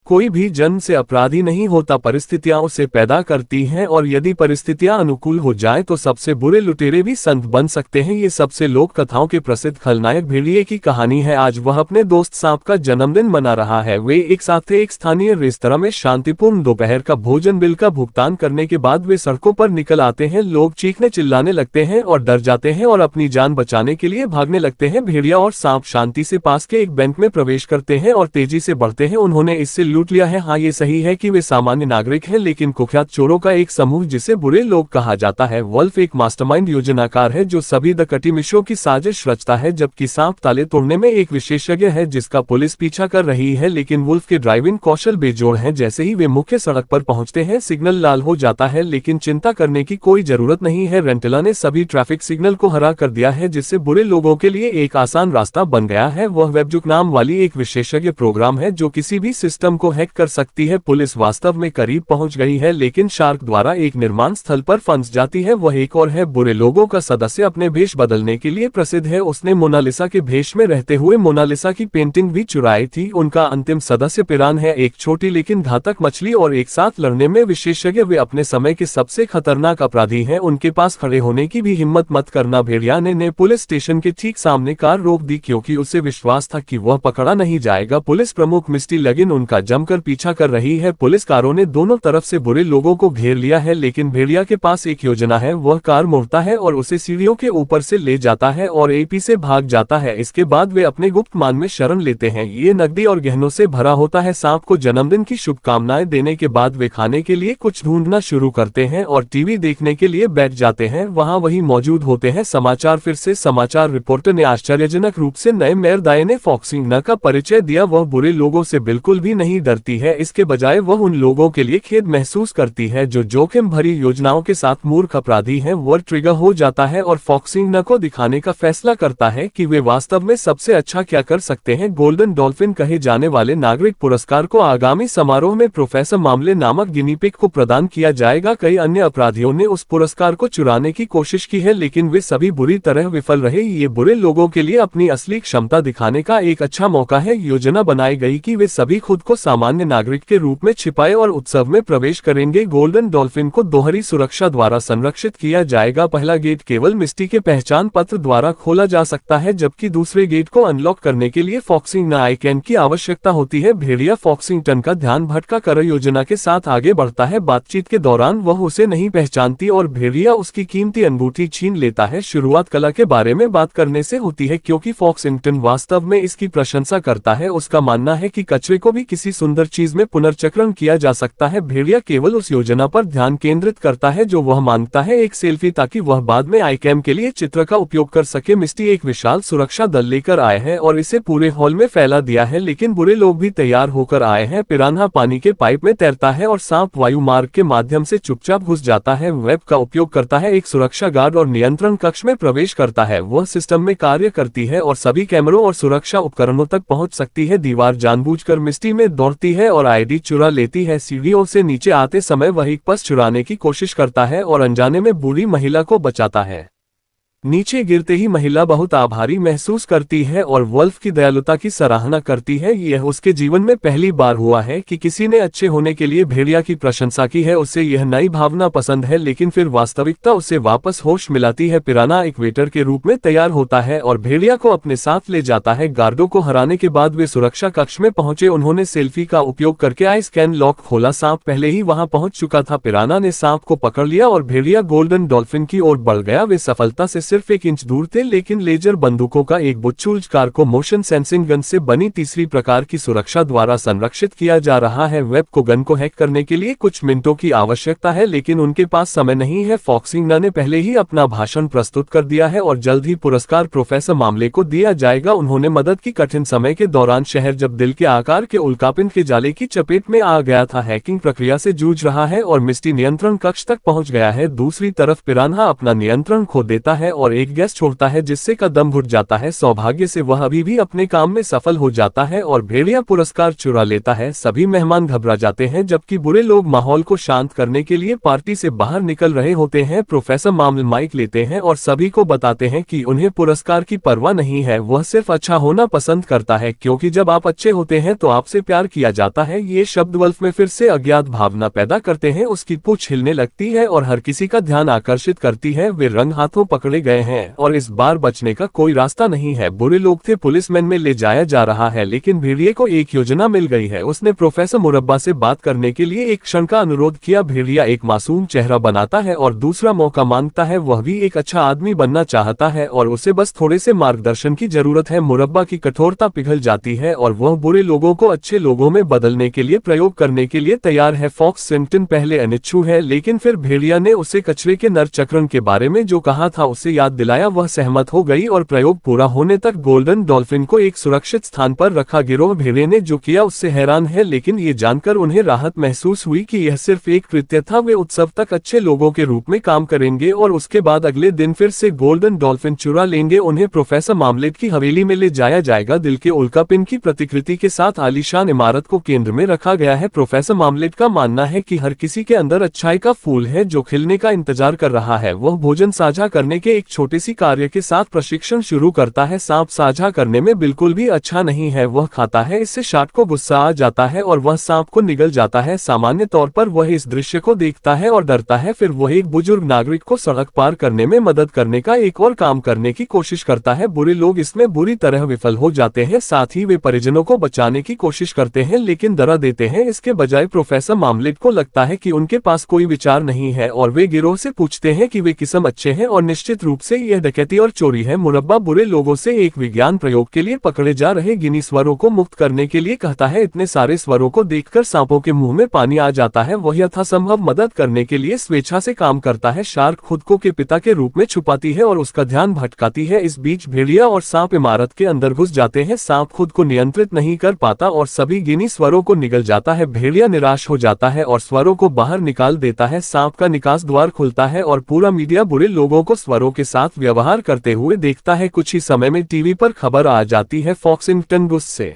कोई भी जन्म से अपराधी नहीं होता, परिस्थितियां उसे पैदा करती हैं और यदि परिस्थितियां अनुकूल हो जाएं तो सबसे बुरे लुटेरे भी संत बन सकते हैं। ये सबसे लोक कथाओं के प्रसिद्ध खलनायक भेड़िए की कहानी है। आज वह अपने दोस्त सांप का जन्मदिन मना रहा है। वे एक साथ थे एक स्थानीय रेस्तरां में शांतिपूर्ण दोपहर का भोजन बिल का भुगतान करने के बाद वे सड़कों पर निकल आते हैं। लोग चीखने चिल्लाने लगते हैं और डर जाते हैं और अपनी जान बचाने के लिए भागने लगते हैं। भेड़िया और सांप शांति से पास के एक बैंक में प्रवेश करते हैं और तेजी से बढ़ते हैं। उन्होंने इससे लूट लिया है। हाँ, ये सही है कि वे सामान्य नागरिक हैं, लेकिन कुख्यात चोरों का एक समूह जिसे बुरे लोग कहा जाता है। वुल्फ एक मास्टरमाइंड योजनाकार है जो सभी डकैती मिशों की साजिश रचता है, जबकि सांप ताले तोड़ने में एक विशेषज्ञ है जिसका पुलिस पीछा कर रही है। लेकिन वुल्फ के ड्राइविंग कौशल बेजोड़ हैं। जैसे ही वे मुख्य सड़क पर पहुंचते हैं सिग्नल लाल हो जाता है, लेकिन चिंता करने की कोई जरूरत नहीं है। रेंटेला ने सभी ट्रैफिक सिग्नल को हरा कर दिया है, जिससे बुरे लोगों के लिए एक आसान रास्ता बन गया है। वह वेबजुक नाम वाली एक विशेषज्ञ प्रोग्राम है जो किसी भी सिस्टम को हैक कर सकती है। पुलिस वास्तव में करीब पहुंच गई है, लेकिन शार्क द्वारा एक निर्माण स्थल पर फंस जाती है। वह एक और है बुरे लोगों का सदस्य, अपने भेष बदलने के लिए प्रसिद्ध है। उसने मोनालिसा के भेष में रहते हुए मोनालिसा की पेंटिंग भी चुराई थी। उनका अंतिम सदस्य पिरान है, एक छोटी लेकिन घातक मछली और एक साथ लड़ने में विशेषज्ञ। वे अपने समय के सबसे खतरनाक अपराधी हैं। उनके पास खड़े होने की भी हिम्मत मत करना। भेड़िया ने पुलिस स्टेशन के ठीक सामने कार रोक दी क्योंकि उसे विश्वास था कि वह पकड़ा नहीं जाएगा। पुलिस प्रमुख मिस्टी लगिन उनका जमकर पीछा कर रही है। पुलिसकारों ने दोनों तरफ से बुरे लोगों को घेर लिया है, लेकिन भेड़िया के पास एक योजना है। वह कार मोड़ता है और उसे सीढ़ियों के ऊपर से ले जाता है और एपी से भाग जाता है। इसके बाद वे अपने गुप्त मान में शरण लेते हैं। ये नकदी और गहनों से भरा होता है। सांप को जन्मदिन की शुभकामनाएं देने के बाद वे खाने के लिए कुछ ढूंढना शुरू करते हैं और टीवी देखने के लिए बैठ जाते हैं। वहां वही मौजूद होते हैं समाचार। फिर से समाचार रिपोर्टर ने आश्चर्यजनक रूप से नए मेयर दाये ने फॉक्सिंगना का परिचय दिया। वह बुरे लोगों से बिल्कुल भी नहीं डरती है, इसके बजाय वह उन लोगों के लिए खेद महसूस करती है जो जोखिम भरी योजनाओं के साथ मूर्ख अपराधी हैं। वह ट्रिगर हो जाता है और फॉक्सिंगना को दिखाने का फैसला करता है कि वे वास्तव में सबसे अच्छा क्या कर सकते हैं। गोल्डन डॉल्फिन कहे जाने वाले नागरिक पुरस्कार को आगामी समारोह में प्रोफेसर मामले नामक गिनीपिग को प्रदान किया जाएगा। कई अन्य अपराधियों ने उस पुरस्कार को चुराने की कोशिश की है, लेकिन वे सभी बुरी तरह विफल रहे। ये बुरे लोगों के लिए अपनी असली क्षमता दिखाने का एक अच्छा मौका है। योजना बनाई गई कि वे सभी खुद को सामान्य नागरिक के रूप में छिपाए और उत्सव में प्रवेश करेंगे। गोल्डन डॉल्फिन को दोहरी सुरक्षा द्वारा संरक्षित किया जाएगा। पहला गेट केवल मिस्टी के पहचान पत्र द्वारा खोला जा सकता है, जबकि दूसरे गेट को अनलॉक करने के लिए फॉक्सिंगना आइकन की आवश्यकता होती है। भेड़िया फॉक्सिंगटन का ध्यान भटका कर योजना के साथ आगे बढ़ता है। बातचीत के दौरान वह उसे नहीं पहचानती और भेड़िया उसकी कीमती अंगूठी छीन लेता है। शुरुआत कला के बारे में बात करने से होती है क्योंकि फॉक्सिंगटन वास्तव में इसकी प्रशंसा करता है। उसका मानना है कि कचरे को भी किसी सुंदर चीज में पुनर्चक्रण किया जा सकता है। भेड़िया केवल उस योजना पर ध्यान केंद्रित करता है जो वह मांगता है, एक सेल्फी, ताकि वह बाद में आईकैम के लिए चित्र का उपयोग कर सके। मिस्टी एक विशाल सुरक्षा दल लेकर आए हैं और इसे पूरे हॉल में फैला दिया है, लेकिन बुरे लोग भी तैयार होकर आए हैं। पिरान्हा पानी के पाइप में तैरता है और सांप वायु मार्ग के माध्यम से चुपचाप घुस जाता है। वेब का उपयोग करता है, एक सुरक्षा गार्ड और नियंत्रण कक्ष में प्रवेश करता है। वह सिस्टम में कार्य करती है और सभी कैमरों और सुरक्षा उपकरणों तक पहुंच सकती है। दीवार जानबूझकर मिस्टी में दौड़ती है और आईडी चुरा लेती है। सीढ़ियों से नीचे आते समय वह एक पर्स चुराने की कोशिश करता है और अनजाने में बूढ़ी महिला को बचाता है। नीचे गिरते ही महिला बहुत आभारी महसूस करती है और वुल्फ की दयालुता की सराहना करती है। यह उसके जीवन में पहली बार हुआ है कि किसी ने अच्छे होने के लिए भेड़िया की प्रशंसा की है। उसे यह नई भावना पसंद है, लेकिन फिर वास्तविकता उसे वापस होश मिलाती है। पिरान्हा एक वेटर के रूप में तैयार होता है और भेड़िया को अपने साथ ले जाता है। गार्डों को हराने के बाद वे सुरक्षा कक्ष में पहुंचे। उन्होंने सेल्फी का उपयोग करके आई स्कैन लॉक खोला। सांप पहले ही वहां पहुंच चुका था। पिरान्हा ने सांप को पकड़ लिया और भेड़िया गोल्डन डॉल्फिन की ओर बढ़ गया। वे सफलता से सिर्फ 1 इंच दूर थे, लेकिन लेजर बंदूकों का एक बुच्चूज कार को मोशन सेंसिंग गन से बनी तीसरी प्रकार की सुरक्षा द्वारा संरक्षित किया जा रहा है। वेब को गन को हैक करने के लिए कुछ मिनटों की आवश्यकता है, लेकिन उनके पास समय नहीं है। फॉक्सिंगना ने पहले ही अपना भाषण प्रस्तुत कर दिया है और जल्द ही पुरस्कार प्रोफेसर मामले को दिया जाएगा। उन्होंने मदद की कठिन समय के दौरान शहर जब दिल के आकार के उल्कापिंड के जाले की चपेट में आ गया था, हैकिंग प्रक्रिया से जूझ रहा है और मिस्टी नियंत्रण कक्ष तक पहुंच गया है। दूसरी तरफ पिरान्हा अपना नियंत्रण खो देता है और एक गैस छोड़ता है जिससे का दम घुट जाता है। सौभाग्य से वह अभी भी अपने काम में सफल हो जाता है और भेड़िया पुरस्कार चुरा लेता है। सभी मेहमान घबरा जाते हैं जबकि बुरे लोग माहौल को शांत करने के लिए पार्टी से बाहर निकल रहे होते हैं। प्रोफेसर मामले माइक लेते हैं और सभी को बताते हैं कि उन्हें पुरस्कार की परवाह नहीं है, वह सिर्फ अच्छा होना पसंद करता है, क्योंकि जब आप अच्छे होते हैं तो आपसे प्यार किया जाता है। ये शब्द वल्फ में फिर से अज्ञात भावना पैदा करते हैं। उसकी पूंछ हिलने लगती है और हर किसी का ध्यान आकर्षित करती है। वे रंग हाथों पकड़े गए हैं और इस बार बचने का कोई रास्ता नहीं है। बुरे लोग थे पुलिसमैन में ले जाया जा रहा है, लेकिन भेड़िए को एक योजना मिल गई है। उसने प्रोफेसर मुरब्बा से बात करने के लिए एक क्षण का अनुरोध किया। भेड़िया एक मासूम चेहरा बनाता है और दूसरा मौका मांगता है। वह भी एक अच्छा आदमी बनना चाहता है और उसे बस थोड़े से मार्गदर्शन की जरूरत है। मुरब्बा की कठोरता पिघल जाती है और वह बुरे लोगों को अच्छे लोगों में बदलने के लिए प्रयोग करने के लिए तैयार है। फॉक्स सिंगटन पहले अनिच्छुक है, लेकिन फिर भेड़िया ने उसे कचरे के नर चक्रण के बारे में जो कहा था उसे याद दिलाया। वह सहमत हो गई और प्रयोग पूरा होने तक गोल्डन डॉल्फिन को एक सुरक्षित स्थान पर रखा। गिरोह भेड़िए ने जो किया उससे हैरान है, लेकिन ये जानकर उन्हें राहत महसूस हुई कि यह सिर्फ एक कृत्य था। वे उत्सव तक अच्छे लोगों के रूप में काम करेंगे और उसके बाद अगले दिन फिर से गोल्डन डॉल्फिन चुरा लेंगे। उन्हें प्रोफेसर मामलेट की हवेली में ले जाया जाएगा। दिल के उल्कापिंड की प्रतिकृति के साथ आलीशान इमारत को केंद्र में रखा गया है। प्रोफेसर मामलेट का मानना है कि हर किसी के अंदर अच्छाई का फूल है जो खिलने का इंतजार कर रहा है। वह भोजन साझा करने के एक छोटे सी कार्य के साथ प्रशिक्षण शुरू करता है। सांप साझा करने में बिल्कुल भी अच्छा नहीं है। वह खाता है, इससे शार्क को गुस्सा आ जाता है और वह सांप को निगल जाता है। सामान्य तौर पर वह इस दृश्य को देखता है और डरता है। फिर वह एक बुजुर्ग नागरिक को सड़क पार करने में मदद करने का एक और काम करने की कोशिश करता है। बुरे लोग इसमें बुरी तरह विफल हो जाते हैं। साथ ही वे परिजनों को बचाने की कोशिश करते हैं लेकिन डरा देते हैं। इसके बजाय प्रोफेसर मामलेट को लगता है कि उनके पास कोई विचार नहीं है और वे गिरोह से पूछते हैं कि वे किस्म अच्छे हैं और निश्चित रूप से यह डकैती और चोरी है। मुरब्बा बुरे लोगों से एक विज्ञान प्रयोग के लिए पकड़े जा रहे गिनी स्वरों को मुक्त करने के लिए कहता है। इतने सारे स्वरों को देखकर सांपों के मुंह में पानी आ जाता है। वह यथासंभव मदद करने के लिए स्वेच्छा से काम करता है। शार्क खुद को के पिता के रूप में छुपाती है और उसका ध्यान भटकाती है। इस बीच भेड़िया और सांप इमारत के अंदर घुस जाते हैं। सांप खुद को नियंत्रित नहीं कर पाता और सभी गिनी स्वरों को निगल जाता है। भेड़िया निराश हो जाता है और स्वरों को बाहर निकाल देता है। सांप का निकास द्वार खुलता है और पूरा मीडिया बुरे लोगों को स्वरों के साथ व्यवहार करते हुए देखता है। कुछ ही समय में टीवी पर खबर आ जाती है। फॉक्सिंगटन गुस्से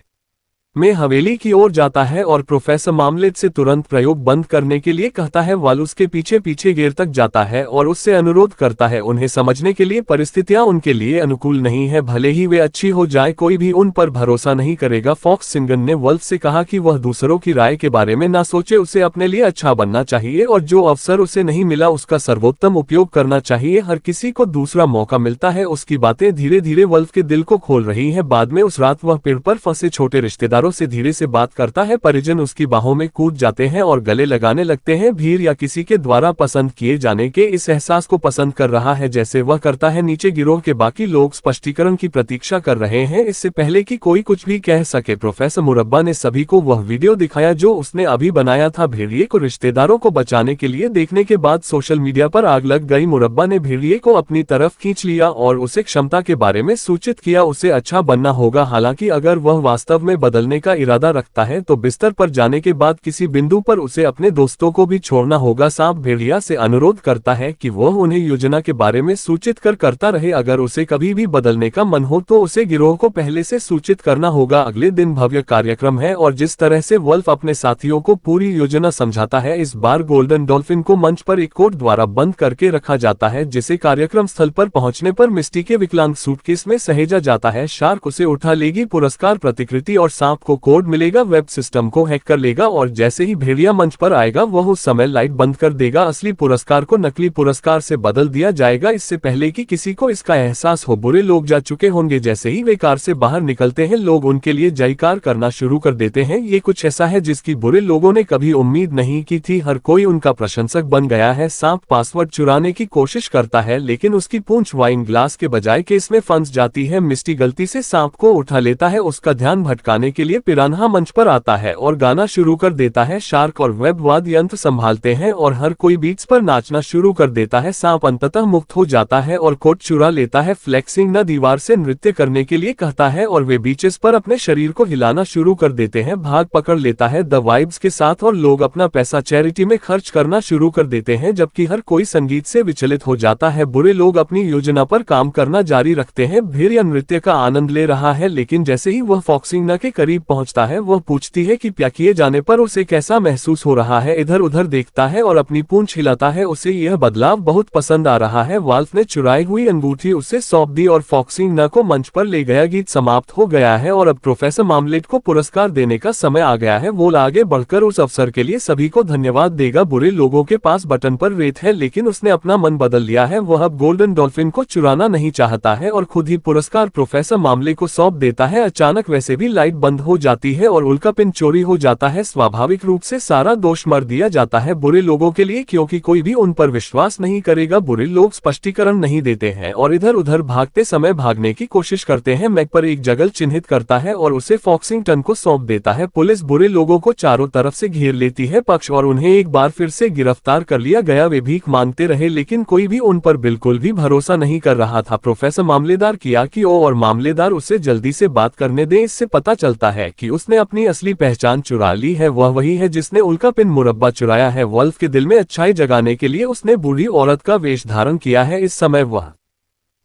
में हवेली की ओर जाता है और प्रोफेसर मामलेट से तुरंत प्रयोग बंद करने के लिए कहता है। वाल उसके पीछे पीछे गेर तक जाता है और उससे अनुरोध करता है उन्हें समझने के लिए परिस्थितियां उनके लिए अनुकूल नहीं है, भले ही वे अच्छी हो जाए, कोई भी उन पर भरोसा नहीं करेगा। फॉक्स सिंगन ने वल्फ से कहा कि वह दूसरों की राय के बारे में ना सोचे, उसे अपने लिए अच्छा बनना चाहिए और जो अवसर उसे नहीं मिला उसका सर्वोत्तम उपयोग करना चाहिए। हर किसी को दूसरा मौका मिलता है। उसकी बातें धीरे धीरे वल्फ के दिल को खोल रही है। बाद में उस रात वह पेड़ पर फंसे छोटे रिश्तेदारों से धीरे से बात करता है। परिजन उसकी बाहों में कूद जाते हैं और गले लगाने लगते हैं। भीड़ या किसी के द्वारा पसंद किए जाने के इस एहसास को पसंद कर रहा है जैसे वह करता है। नीचे गिरोह के बाकी लोग स्पष्टीकरण की प्रतीक्षा कर रहे हैं इससे पहले कि कोई कुछ भी कह सके। प्रोफेसर मुरब्बा ने सभी को वह वीडियो दिखाया जो उसने अभी बनाया था। भेड़िए को रिश्तेदारों को बचाने के लिए देखने के बाद सोशल मीडिया पर आग लग गई। मुरब्बा ने भेड़िए को अपनी तरफ खींच लिया और उसे क्षमता के बारे में सूचित किया। उसे अच्छा बनना होगा, हालांकि अगर वह वास्तव में बदलने का इरादा रखता है तो बिस्तर पर जाने के बाद किसी बिंदु पर उसे अपने दोस्तों को भी छोड़ना होगा। सांप भेड़िया से अनुरोध करता है कि वह उन्हें योजना के बारे में सूचित करता रहे। अगर उसे कभी भी बदलने का मन हो तो उसे गिरोह को पहले से सूचित करना होगा। अगले दिन भव्य कार्यक्रम है और जिस तरह से वल्फ अपने साथियों को पूरी योजना समझाता है, इस बार गोल्डन डॉल्फिन को मंच पर एक कोट द्वारा बंद करके रखा जाता है जिसे कार्यक्रम स्थल पर पहुंचने पर मिस्टी के विकलांग सूटकेस में सहेजा जाता है। शार्क उसे उठा लेगी। पुरस्कार प्रतिकृति और सांप को कोड मिलेगा। वेब सिस्टम को हैक कर लेगा और जैसे ही भेड़िया मंच पर आएगा वह उस समय लाइट बंद कर देगा। असली पुरस्कार को नकली पुरस्कार से बदल दिया जाएगा इससे पहले कि किसी को इसका एहसास हो। बुरे लोग जा चुके होंगे। जैसे ही वे कार से बाहर निकलते हैं लोग उनके लिए जयकार करना शुरू कर देते हैं। ये कुछ ऐसा है जिसकी बुरे लोगों ने कभी उम्मीद नहीं की थी। हर कोई उनका प्रशंसक बन गया है। सांप पासवर्ड चुराने की कोशिश करता है लेकिन उसकी पूंछ वाइन ग्लास के बजाय केस में फंस जाती है। मिस्टी गलती से सांप को उठा लेता है। उसका ध्यान भटकाने के लिए लिए पिरान्हा मंच पर आता है और गाना शुरू कर देता है। शार्क और वेब वाद्य यंत्र संभालते हैं और हर कोई बीट्स पर नाचना शुरू कर देता है। सांप अंततः मुक्त हो जाता है और कोट चुरा लेता है। फ्लेक्सिंग न दीवार से नृत्य करने के लिए कहता है और वे बीचेस पर अपने शरीर को हिलाना शुरू कर देते हैं। भाग पकड़ लेता है द वाइब्स के साथ और लोग अपना पैसा चैरिटी में खर्च करना शुरू कर देते हैं, जबकि हर कोई संगीत से विचलित हो जाता है। बुरे लोग अपनी योजना पर काम करना जारी रखते हैं। भेड़िया नृत्य का आनंद ले रहा है, लेकिन जैसे ही वह फॉक्सिंगना के करीब पहुंचता है वह पूछती है कि क्या किए जाने पर उसे कैसा महसूस हो रहा है। इधर उधर देखता है और अपनी पूंछ हिलाता है। उसे यह बदलाव बहुत पसंद आ रहा है। वाल्फ ने चुराई हुई अंगूठी उसे सौंप दी और फॉक्सिंगना को मंच पर ले गया। गीत समाप्त हो गया है और अब प्रोफेसर मामलेट को पुरस्कार देने का समय आ गया है। वो आगे बढ़कर उस अवसर के लिए सभी को धन्यवाद देगा। बुरे लोगों के पास बटन पर रेत है, लेकिन उसने अपना मन बदल लिया है। वह अब गोल्डन डॉल्फिन को चुराना नहीं चाहता है और खुद ही पुरस्कार प्रोफेसर मामले को सौंप देता है। अचानक वैसे भी लाइट बंद हो जाती है और उल्का पिन चोरी हो जाता है। स्वाभाविक रूप से सारा दोष मर दिया जाता है बुरे लोगों के लिए, क्योंकि कोई भी उन पर विश्वास नहीं करेगा। बुरे लोग स्पष्टीकरण नहीं देते हैं और इधर उधर भागते समय भागने की कोशिश करते हैं। मैक पर एक जगह चिन्हित करता है और उसे फॉक्सिंगटन को सौंप देता है। पुलिस बुरे लोगों को चारों तरफ से घेर लेती है पक्ष और उन्हें एक बार फिर से गिरफ्तार कर लिया गया। वे भीख मांगते रहे, लेकिन कोई भी उन पर बिल्कुल भी भरोसा नहीं कर रहा था। प्रोफेसर मामलेदार किया कि ओ और मामलेदार उसे जल्दी से बात करने दे। इससे पता चलता है कि उसने अपनी असली पहचान चुरा ली है। वह वही है जिसने उल्का पिन मुरब्बा चुराया है। वल्फ के दिल में अच्छाई जगाने के लिए उसने बूढ़ी औरत का वेश धारण किया है। इस समय वह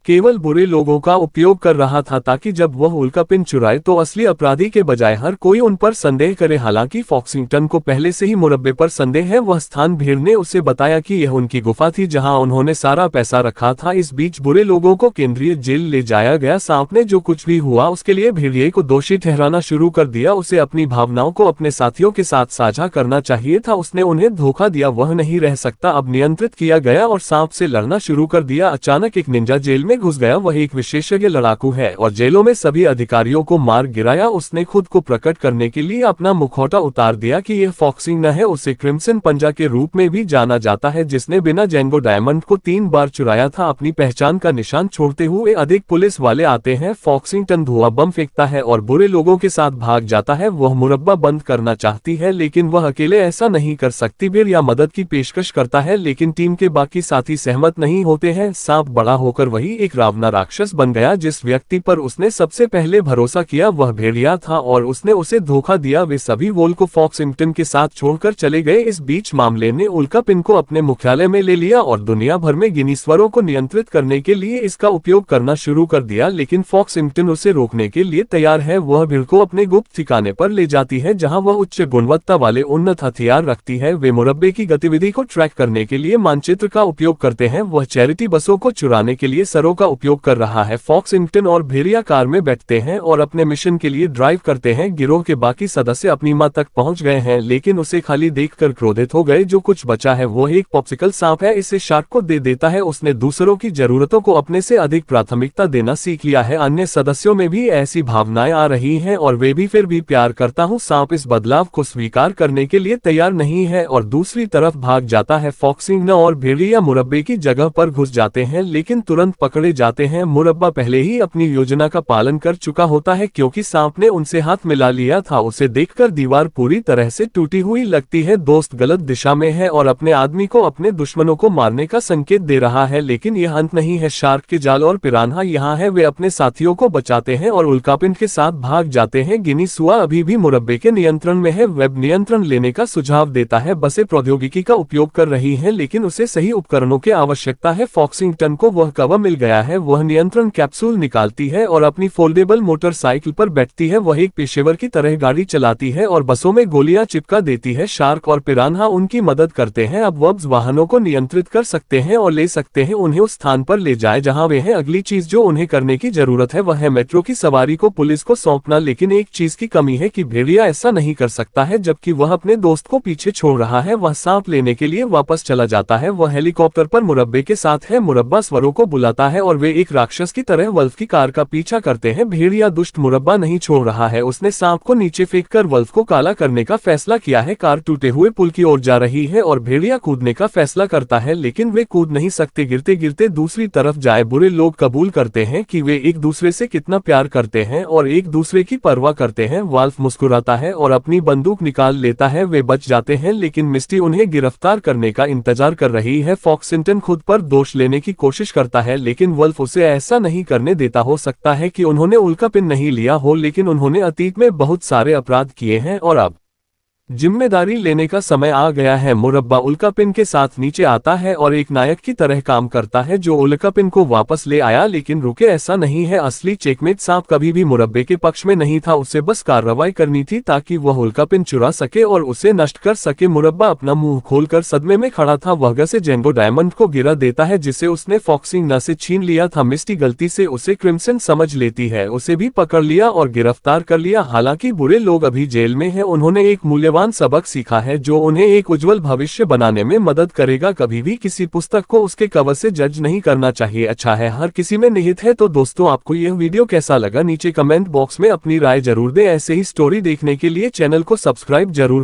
केवल बुरे लोगों का उपयोग कर रहा था ताकि जब वह उल्का पिन चुराए तो असली अपराधी के बजाय हर कोई उन पर संदेह करे। हालांकि फॉक्सिंगटन को पहले से ही मुरब्बे पर संदेह है। वह स्थान भीड़ ने उसे बताया कि यह उनकी गुफा थी जहां उन्होंने सारा पैसा रखा था। इस बीच बुरे लोगों को केंद्रीय जेल ले जाया गया। सांप ने जो कुछ भी हुआ उसके लिए भेड़िए को दोषी ठहराना शुरू कर दिया। उसे अपनी भावनाओं को अपने साथियों के साथ साझा करना चाहिए था। उसने उन्हें धोखा दिया। वह नहीं रह सकता। अब नियंत्रित किया गया और सांप से लड़ना शुरू कर दिया। अचानक एक निंजा जेल में घुस गया। वह एक विशेषज्ञ लड़ाकू है और जेलों में सभी अधिकारियों को मार गिराया। उसने खुद को प्रकट करने के लिए अपना मुखौटा उतार दिया कि यह फॉक्सिंग न है। उसे क्रिम्सन पंजा के रूप में भी जाना जाता है, जिसने बिना जेंगो डायमंड को 3 बार चुराया था। अपनी पहचान का निशान छोड़ते हुए अधिक पुलिस वाले आते हैं। फॉक्सिंगटन धुआं बम फेंकता है और बुरे लोगों के साथ भाग जाता है। वह मुरब्बा बंद करना चाहती है, लेकिन वह अकेले ऐसा नहीं कर सकती। बीर या मदद की पेशकश करता है, लेकिन टीम के बाकी साथी सहमत नहीं होते हैं। सांप बड़ा होकर वही एक रावणा राक्षस बन गया। जिस व्यक्ति पर उसने सबसे पहले भरोसा किया वह भेड़िया था और उसने उसे धोखा दिया। वे सभी वोल को फॉक्सिंगटन के साथ छोड़कर चले गए। इस बीच मामले ने उल्का पिन को अपने मुख्यालय में ले लिया और दुनिया भर में गिनीश्वरों को नियंत्रित करने के लिए इसका उपयोग करना शुरू कर दिया, लेकिन फॉक्सिंगटन उसे रोकने के लिए तैयार है। वह भीड़ को अपने गुप्त ठिकाने पर ले जाती है जहां वह उच्च गुणवत्ता वाले उन्नत हथियार रखती है। वे मुरब्बे की गतिविधि को ट्रैक करने के लिए मानचित्र का उपयोग करते हैं। वह चैरिटी बसों को चुराने के लिए सरों का उपयोग कर रहा है। फॉक्सिंगटन और भेड़िया कार में बैठते हैं और अपने मिशन के लिए ड्राइव करते हैं। गिरोह के बाकी सदस्य अपनी मां तक पहुंच गए हैं, लेकिन उसे खाली देखकर क्रोधित हो गए। जो कुछ बचा है वो एक पॉप्सिकल सांप है। इसे शार्क को दे देता है। उसने दूसरों की जरूरतों को अपने से अधिक प्राथमिकता देना सीख लिया है। अन्य सदस्यों में भी ऐसी भावनाएं आ रही हैं और वे भी फिर भी प्यार करता हूं। सांप इस बदलाव को स्वीकार करने के लिए तैयार नहीं है और दूसरी तरफ भाग जाता है। फॉक्सिंगटन और भेड़िया मुरब्बे की जगह पर घुस जाते हैं, लेकिन तुरंत पकड़े जाते हैं। मुरब्बा पहले ही अपनी योजना का पालन कर चुका होता है, क्योंकि सांप ने उनसे हाथ मिला लिया था। उसे देखकर दीवार पूरी तरह से टूटी हुई लगती है। दोस्त गलत दिशा में है और अपने आदमी को अपने दुश्मनों को मारने का संकेत दे रहा है, लेकिन यह अंत नहीं है। शार्क के जाल और पिरान्हा यहाँ है। वे अपने साथियों को बचाते हैं और उल्कापिंड के साथ भाग जाते हैं। गिनीसुआ अभी भी मुरब्बे के नियंत्रण में है। वेब नियंत्रण लेने का सुझाव देता है। बसें प्रौद्योगिकी का उपयोग कर रही हैं, लेकिन उसे सही उपकरणों की आवश्यकता है। फॉक्सिंगटन को वह कवर मिल गया है। वह नियंत्रण कैप्सूल निकालती है और अपनी फोल्डेबल मोटरसाइकिल पर बैठती है। वह एक पेशेवर की तरह गाड़ी चलाती है और बसों में गोलियां चिपका देती है। शार्क और पिरान्हा उनकी मदद करते हैं। अब वब्स वाहनों को नियंत्रित कर सकते हैं और ले सकते हैं उन्हें उस स्थान पर ले जाए जहां वे हैं। अगली चीज जो उन्हें करने की जरूरत है वह है मेट्रो की सवारी को पुलिस को सौंपना, लेकिन एक चीज की कमी है कि भेड़िया ऐसा नहीं कर सकता है, जबकि वह अपने दोस्त को पीछे छोड़ रहा है। वह सांप लेने के लिए वापस चला जाता है। वह हेलीकॉप्टर पर मुरब्बे के साथ है। मुरब्बा स्वरों को बुलाता है है और वे एक राक्षस की तरह वल्फ की कार का पीछा करते हैं। भेड़िया दुष्ट मुरब्बा नहीं छोड़ रहा है, उसने सांप को नीचे फेंककर वल्फ को काला करने का फैसला किया है। कार टूटे हुए पुल की ओर जा रही है और भेड़िया कूदने का फैसला करता है, लेकिन वे कूद नहीं सकते, गिरते गिरते दूसरी तरफ जाए। बुरे लोग कबूल करते हैं कि वे एक दूसरे से कितना प्यार करते हैं और एक दूसरे की परवाह करते हैं। वल्फ मुस्कुराता है और अपनी बंदूक निकाल लेता है। वे बच जाते हैं, लेकिन मिस्टी उन्हें गिरफ्तार करने का इंतजार कर रही है। फॉक्सिंगटन खुद पर दोष लेने की कोशिश करता है, लेकिन वल्फ उसे ऐसा नहीं करने देता। हो सकता है कि उन्होंने उल्कापिन नहीं लिया हो, लेकिन उन्होंने अतीत में बहुत सारे अपराध किए हैं और अब जिम्मेदारी लेने का समय आ गया है। मुरब्बा उल्कापिन के साथ नीचे आता है और एक नायक की तरह काम करता है जो उल्कापिन को वापस ले आया, लेकिन रुके, ऐसा नहीं है। असली चेकमेट सांप कभी भी मुरब्बे के पक्ष में नहीं था, उसे बस कार्रवाई करनी थी ताकि वह उल्कापिन चुरा सके और उसे नष्ट कर सके। मुरब्बा अपना मुंह खोलकर सदमे में खड़ा था। वह से जेंगो डायमंड को गिरा देता है जिसे उसने फॉक्सिंग से छीन लिया था। मिस्टी गलती से उसे क्रिम्सन समझ लेती है, उसे भी पकड़ लिया और गिरफ्तार कर लिया। हालांकि बुरे लोग अभी जेल में हैं, उन्होंने एक मूल्यवान सबक सीखा है जो उन्हें एक उज्जवल भविष्य बनाने में मदद करेगा। कभी भी किसी पुस्तक को उसके कवर से जज नहीं करना चाहिए। अच्छा है, हर किसी में निहित है। तो दोस्तों, आपको यह वीडियो कैसा लगा नीचे कमेंट बॉक्स में अपनी राय जरूर दें। ऐसे ही स्टोरी देखने के लिए चैनल को सब्सक्राइब जरूर